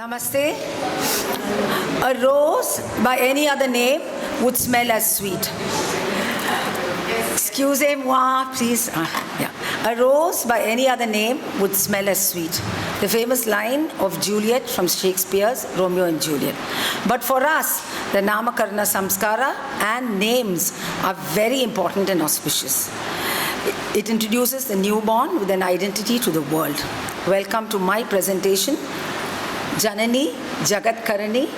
Namaste. A rose by any other name would smell as sweet. Excusez-moi, please. Yeah. A rose by any other name would smell as sweet. The famous line of Juliet from Shakespeare's Romeo and Juliet. But for us, the Namakarna Samskara and names are very important and auspicious. It introduces the newborn with an identity to the world. Welcome to my presentation, Janani, Jagatkarini,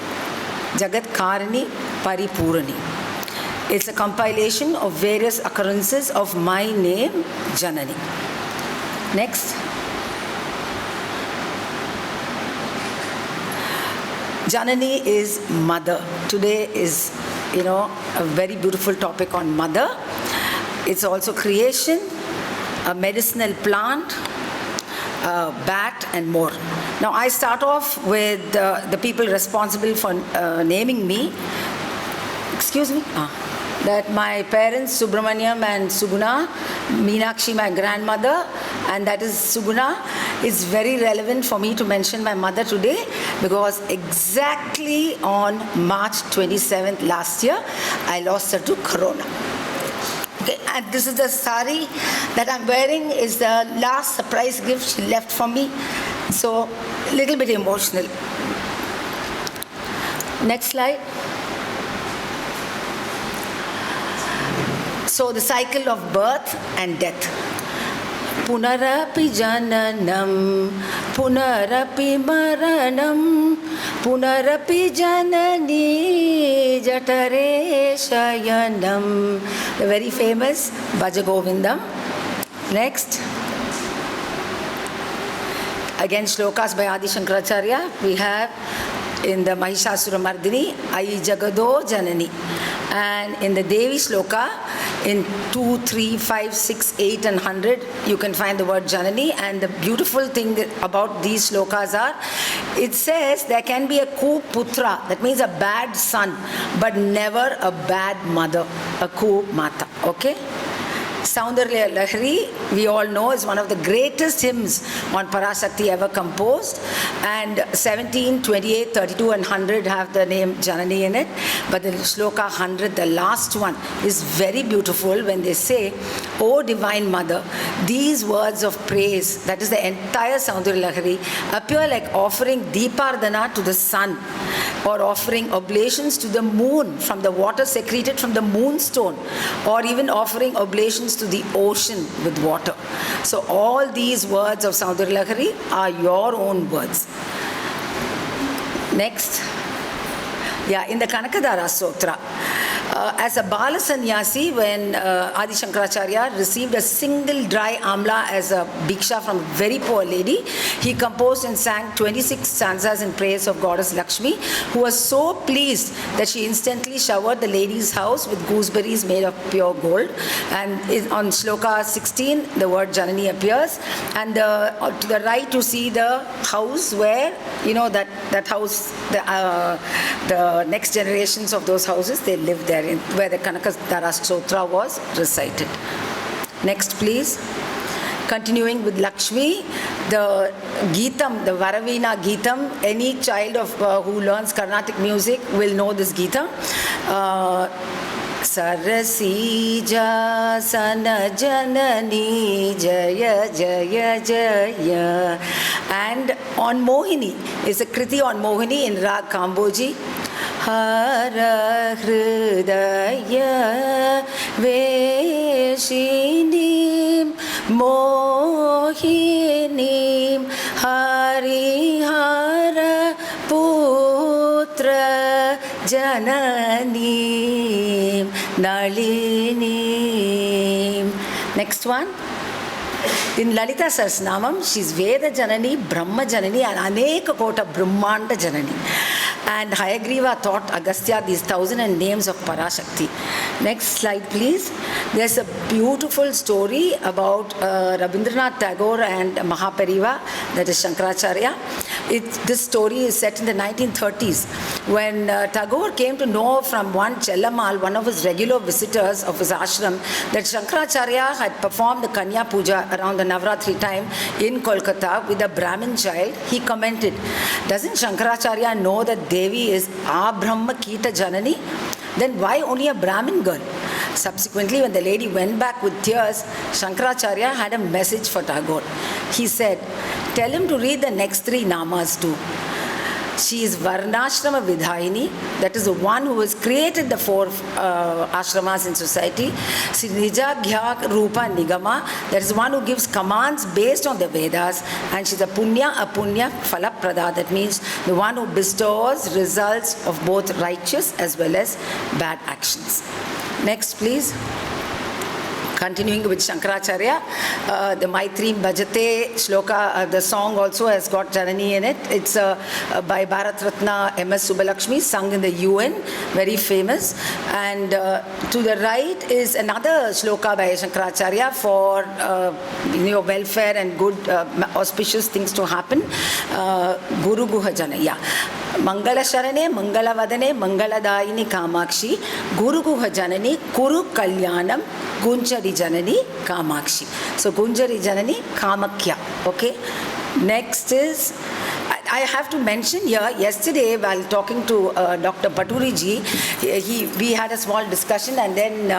Paripoorani. It's a compilation of various occurrences of my name, Janani. Next. Janani is mother. Today is, a very beautiful topic on mother. It's also creation, a medicinal plant, a bat, and more. Now, I start off with the people responsible for naming me. Excuse me? That my parents, Subramaniam and Suguna, Meenakshi, my grandmother, and that is Suguna. It's very relevant for me to mention my mother today because exactly on March 27th last year, I lost her to Corona. Okay, and this is the sari that I'm wearing is the last surprise gift she left for me. So, a little bit emotional. Next slide. So, the cycle of birth and death. Punarapi jananam, punarapi maranam, punarapi janani jatare shayanam. The very famous Bhajagovindam. Next. Again, shlokas by Adi Shankaracharya. We have in the Mahishasura Mardini, Ai Jagado Janani. And in the Devi Shloka, in 2, 3, 5, 6, 8 and 100, you can find the word Janani. And the beautiful thing about these shlokas are, it says there can be a kuputra, that means a bad son, but never a bad mother, a ku-mata, okay? Saundarya Lahari, we all know, is one of the greatest hymns on Parashakti ever composed. And 17, 28, 32 and 100 have the name Janani in it. But the Shloka 100, the last one, is very beautiful when they say, O Divine Mother, these words of praise, that is the entire Saundarya Lahari, appear like offering Deepardhana to the sun or offering oblations to the moon from the water secreted from the moonstone, or even offering oblations to the ocean with water. So all these words of Saundarya Lahari are your own words. Next. Yeah, in the Kanakadara Sutra, as a Bala Sannyasi, when Adi Shankaracharya received a single dry amla as a bhiksha from a very poor lady, he composed and sang 26 stanzas in praise of goddess Lakshmi, who was so pleased that she instantly showered the lady's house with gooseberries made of pure gold. And on Shloka 16, the word Janani appears. And to the right, you see the house where, that house, the next generations of those houses, they lived there, where the Kanakadara Stotra was recited. Next, please. Continuing with Lakshmi, the Geetam, the Varavina Geetam, any child of who learns Carnatic music will know this Geetam. Sarasija sana janani jaya jaya jaya. And on Mohini is a Kriti on Mohini in Rag Kamboji. Hara Hridaya Veshinim Mohinim Harihara Putra Jananim Nalinim. Next one. In Lalita Sahasranamam, she's Veda Janani, Brahma Janani, and Aneka Kota Brahmanda Janani. And Hayagriva taught Agastya these 1,000 names of Parashakti. Next slide, please. There's a beautiful story about Rabindranath Tagore and Mahapariva, that is Shankaracharya, This story is set in the 1930s when Tagore came to know from one Chellamal, one of his regular visitors of his ashram, that Shankaracharya had performed the Kanya Puja around the Navratri time in Kolkata with a Brahmin child. He commented, doesn't Shankaracharya know that Devi is Abrahma Kita Janani? Then why only a Brahmin girl? Subsequently, when the lady went back with tears, Shankaracharya had a message for Tagore. He said, tell him to read the next 3 namas too. She is Varnashrama Vidhayini, that is the one who has created the 4 ashramas in society. She Nija Gya Rupa Nigama, that is one who gives commands based on the Vedas. And she's a Punya Phala Prada, that means the one who bestows results of both righteous as well as bad actions. Next, please. Continuing with Shankaracharya, the Maitri Bhajate Shloka, the song also has got Janani in it. It's by Bharat Ratna M.S. Subbalakshmi, sung in the UN, very famous. And to the right is another shloka by Shankaracharya for welfare and good auspicious things to happen. Guru Guha Jana, yeah. Mangala Sharane, Mangala Vadane, Mangala Daini Kamakshi, Guru Guha Janani, Kuru Kalyanam, Gunjari Janani, Kamakshi. So Gunjari Janani, Kamakya. Okay. Next is, I have to mention here, yesterday while talking to Dr. Paturi ji, we had a small discussion, and then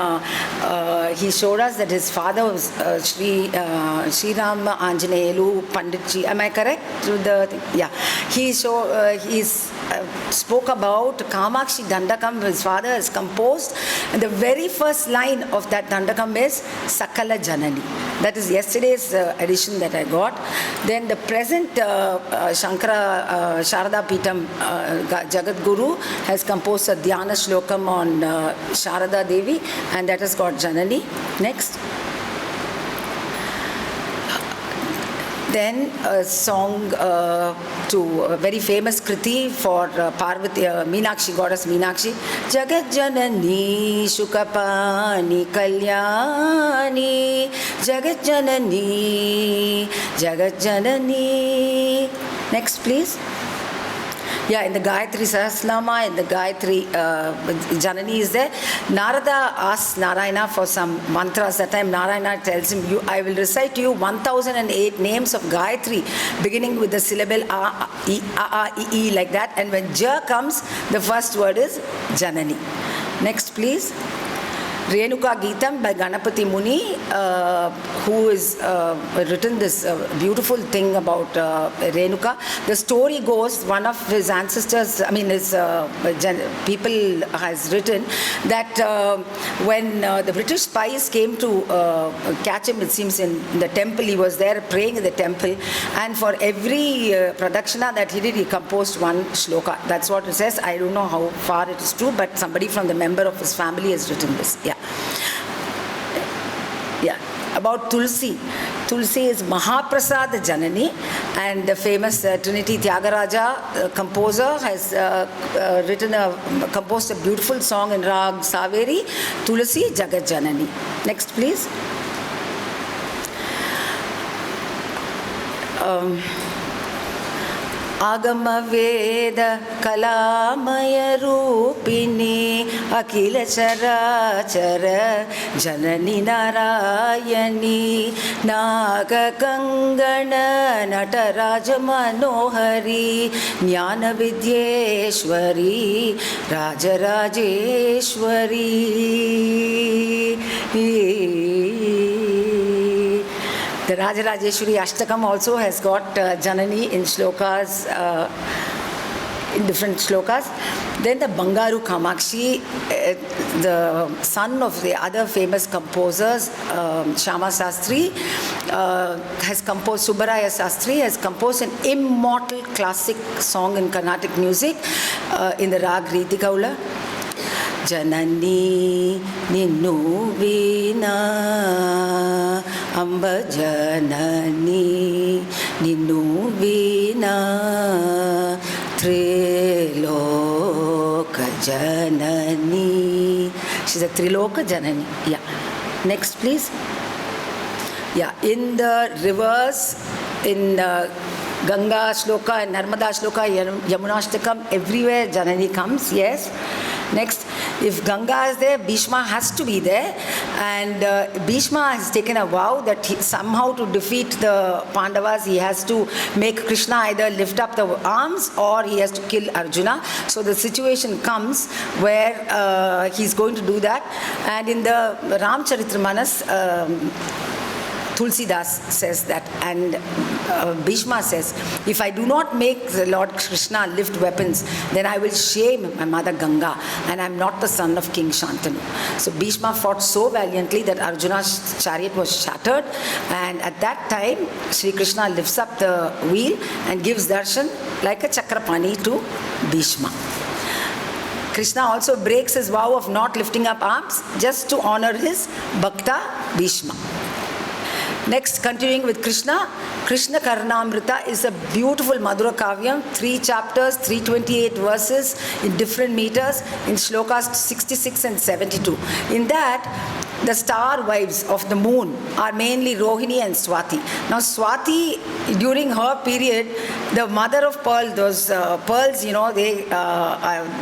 he showed us that his father was Sri Ram Anjaneyulu Pandit ji. Am I correct? Yeah. He spoke about Kamakshi Dandakam his father has composed, and the very first line of that Dandakam is Sakala Janani. That is yesterday's edition that I got. Then the present Shankara Sharada Peetam Jagatguru has composed a Dhyana Shlokam on Sharada Devi, and that has got Janani. Next. Then a song to a very famous Kriti for Parvati, Meenakshi, goddess Meenakshi. Jagat Janani Shukapani Kalyani Jagat Janani Jagat Janani. Next, please. Yeah, in the Gayatri Sahasranama, in the Gayatri Janani is there. Narada asks Narayana for some mantras. That time Narayana tells him, I will recite to you 1008 names of Gayatri, beginning with the syllable A, E, like that. And when Ja comes, the first word is Janani. Next, please. Renuka Geetam by Ganapati Muni, who has written this beautiful thing about Renuka. The story goes, one of his ancestors, his people has written that when the British spies came to catch him, it seems in the temple, he was there praying in the temple, and for every pradakshina that he did, he composed one shloka. That's what it says. I don't know how far it is true, but somebody from the member of his family has written this. Yeah. Yeah. About Tulsi. Tulsi is Mahaprasad Janani, and the famous Trinity Tyagaraja composer has composed a beautiful song in Rag Saveri, Tulsi Jagat Janani. Next, please. Agama Veda Kalamaya Rupini Akila Chara Chara Janani Narayani Naga Kangana Nataraja Manohari Jnana Vidyeshwari Rajarajeshwari. The Rajarajeshwari Ashtakam also has got Janani in shlokas, in different shlokas. Then the Bangaru Kamakshi, the son of the other famous composers, Shama Sastri, has composed, Subbaraya Sastri has composed an immortal classic song in Carnatic music in the Rag Riti Gaula. Janani Ninnu Veena Amba Janani Ninnu Veena Triloka Janani. She's a Triloka Janani. Yeah. Next, please. Yeah. In the reverse, in Ganga shloka and Narmada shloka, Yamunashtakam, everywhere Janani comes, yes. Next, if Ganga is there, Bhishma has to be there, and Bhishma has taken a vow that somehow to defeat the Pandavas, he has to make Krishna either lift up the arms or he has to kill Arjuna. So the situation comes where he's going to do that, and in the Ramcharitramanas, Tulsidas says that, and Bhishma says, if I do not make the Lord Krishna lift weapons, then I will shame my mother Ganga, and I am not the son of King Shantanu. So Bhishma fought so valiantly that Arjuna's chariot was shattered, and at that time Sri Krishna lifts up the wheel and gives darshan like a chakrapani to Bhishma. Krishna also breaks his vow of not lifting up arms just to honor his Bhakta Bhishma. Next, continuing with Krishna, Krishna Karnamrita is a beautiful Madhura Kavyam, 3 chapters, 328 verses in different meters, in shlokas 66 and 72. In that, the star wives of the moon are mainly Rohini and Swati. Now Swati, during her period, the mother of pearl, those pearls, they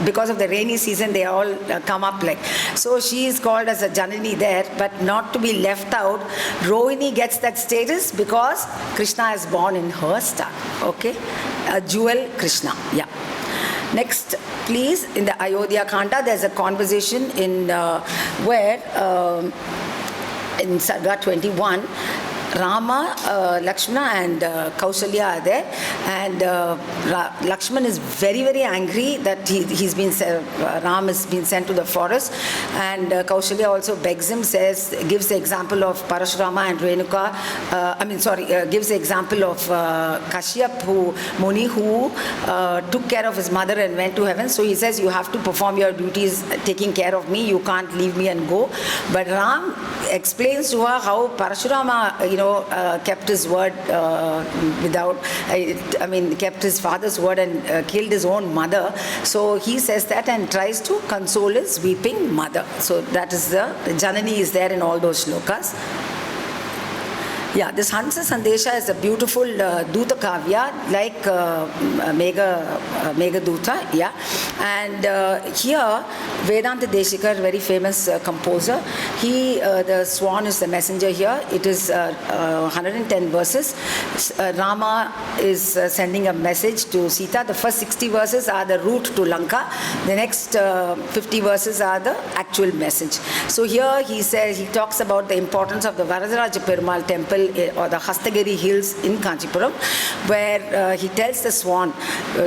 because of the rainy season, they all come up like. So she is called as a Janani there, but not to be left out. Rohini gets that status because Krishna is born in her star. Okay, a jewel Krishna. Yeah. Next, please, in the Ayodhya Kanda, there's a conversation in where in Sarga 21, Rama, Lakshmana and Kausalya are there, and Lakshmana is very, very angry that he's been Ram has been sent to the forest, and Kausalya also begs him, gives the example of Parashurama and Renuka, gives the example of Kashyap, Muni, who took care of his mother and went to heaven. So he says, you have to perform your duties taking care of me, you can't leave me and go. But Ram explains to her how Parashurama, kept his word kept his father's word and killed his own mother. So he says that and tries to console his weeping mother. So that is the Janani is there in all those shlokas. Yeah, this Hansa Sandesha is a beautiful Duta Kavya, like Megha Duta, yeah. And here, Vedanta Deshikar, very famous composer, the swan is the messenger here. It is 110 verses. Rama is sending a message to Sita. The first 60 verses are the route to Lanka. The next 50 verses are the actual message. So here he talks about the importance of the Varadaraja Perumal temple or the Hastagiri hills in Kanchipuram, where he tells the swan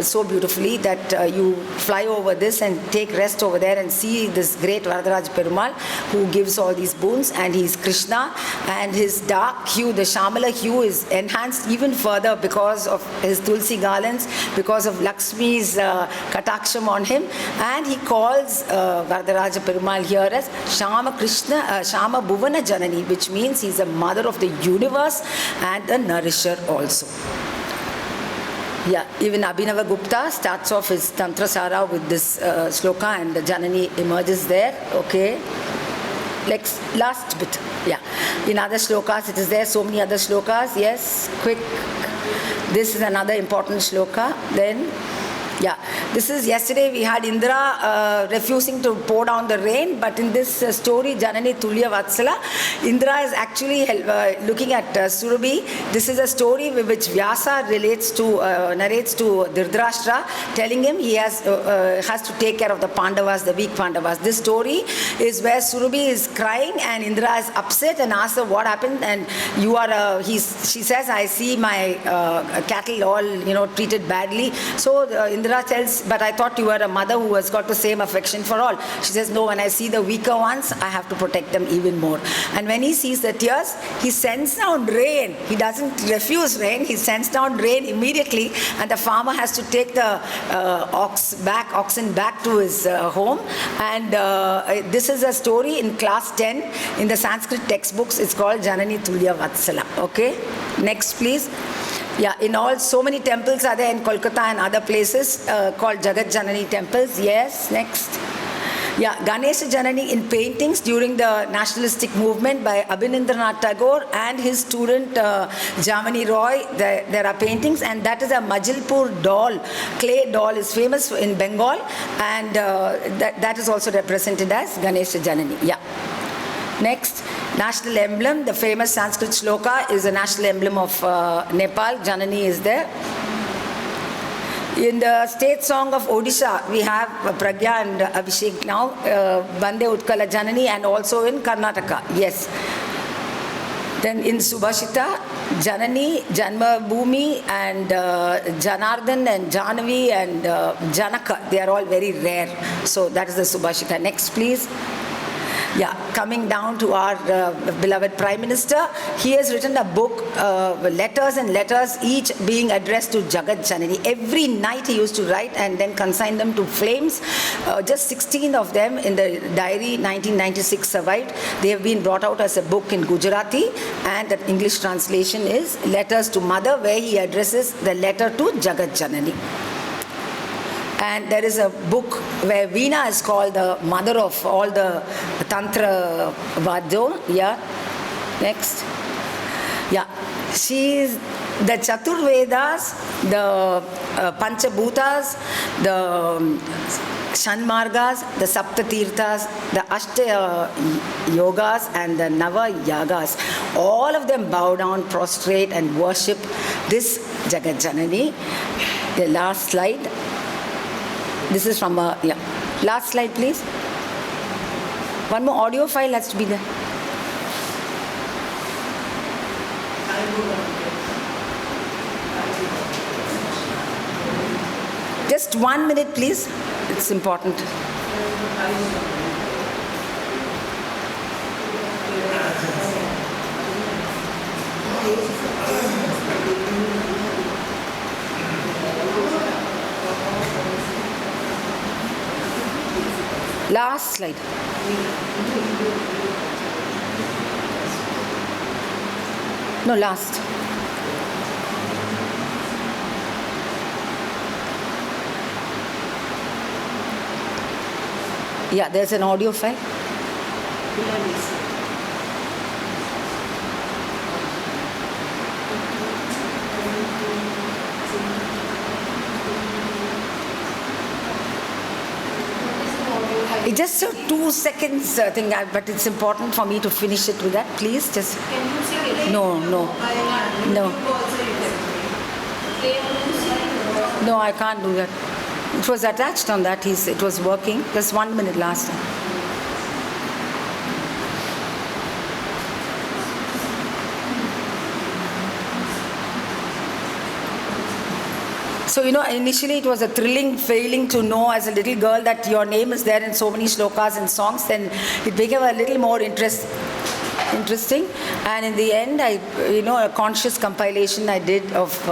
so beautifully that you fly over this and take rest over there and see this great Varadaraj Perumal who gives all these boons, and he's Krishna, and his dark hue, the Shamala hue, is enhanced even further because of his Tulsi garlands, because of Lakshmi's kataksham on him, and he calls Varadaraja Perumal here as Shama Krishna, Shama Bhuvana Janani, which means he's a mother of the universe and a nourisher also. Yeah, even Abhinava Gupta starts off his Tantra Sara with this sloka, and the Janani emerges there. Okay. Last bit. Yeah. In other slokas, it is there. So many other slokas. Yes. Quick. This is another important sloka. Then. Yeah, this is yesterday we had Indra refusing to pour down the rain, but in this story, Janani Tulya Vatsala, Indra is actually looking at Surabhi. This is a story which Vyasa narrates to Dhritarashtra, telling him he has to take care of the Pandavas, the weak Pandavas. This story is where Surabhi is crying and Indra is upset and asks her what happened, and you are, she says, I see my cattle all, treated badly. So Indra tells, but I thought you were a mother who has got the same affection for all. She says, no, when I see the weaker ones, I have to protect them even more. And when he sees the tears, he sends down rain. He doesn't refuse rain, he sends down rain immediately, and the farmer has to take the oxen back to his home. And this is a story in class 10 in the Sanskrit textbooks. It's called Janani Tulya Vatsala. Okay, next please. Yeah, in all, so many temples are there in Kolkata and other places called Jagatkarini temples. Yes, next. Yeah, Ganesha Janani in paintings during the nationalistic movement by Abhinandanarath Tagore and his student Jamani Roy. There are paintings, and that is a Majalpur doll. Clay doll is famous in Bengal, and that is also represented as Ganesha Janani. Yeah. Next, national emblem. The famous Sanskrit shloka is the national emblem of Nepal. Janani is there. In the state song of Odisha, we have Pragya and Abhishek now, Bande Utkala Janani, and also in Karnataka. Yes. Then in Subhashita, Janani, Janma Bhumi, and Janardhan, and Janavi, and Janaka, they are all very rare. So that is the Subhashita. Next, please. Yeah, coming down to our beloved Prime Minister, he has written a book, letters and letters, each being addressed to Jagatkarini. Every night he used to write and then consign them to flames. Just 16 of them in the diary, 1996 survived. They have been brought out as a book in Gujarati, and the English translation is Letters to Mother, where he addresses the letter to Jagatkarini. And there is a book where Veena is called the mother of all the Tantra Vadyo. Yeah. Next. Yeah. She is the Chaturvedas, the Panchabhutas, the Shanmargas, the Saptatirthas, the Ashta Yogas, and the Nava Yagas. All of them bow down, prostrate, and worship this Jagatjanani. The last slide. This is from yeah. Last slide, please. One more audio file has to be there. Just 1 minute, please. It's important. Last slide. No, last. Yeah, there's an audio file. It's just a 2 seconds thing, but it's important for me to finish it with that. Please, just. Can you sing it? No. No, I can't do that. It was attached on that. It was working. Just 1 minute last time. So, initially it was a thrilling feeling to know as a little girl that your name is there in so many shlokas and songs. Then it became a little more interesting. And in the end, a conscious compilation I did of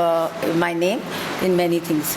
my name in many things.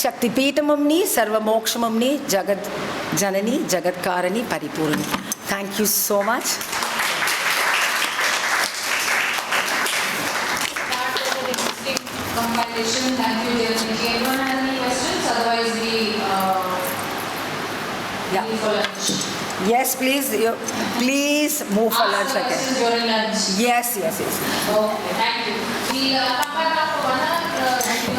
Shaktipeetamamni, Sarvamokshmamni, Jagat Janani, Jagatkarini, Paripoorani. Thank you so much. Compilation. Thank you, Janani. Anyone have any questions? Otherwise, we leave for lunch. Yes, please. Please move for lunch again. Questions during lunch. Yes. Okay, thank you. We come back after 1 hour.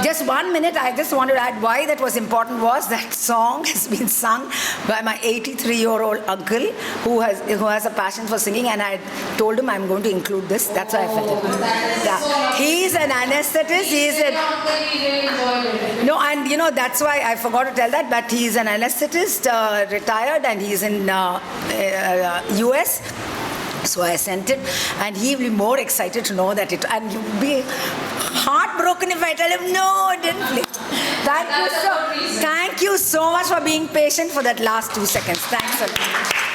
Just 1 minute, I just wanted to add why that was important was that song has been sung by my 83-year-old uncle who has a passion for singing, and I told him I'm going to include this. That's why I felt it. Yeah. He's an anesthetist. No, and that's why I forgot to tell that, but he's an anesthetist, retired, and he's in US. So I sent it, and he will be more excited to know that and he'll be heartbroken if I tell him, no, it didn't play. Thank you so much for being patient for that last 2 seconds. Thanks a lot.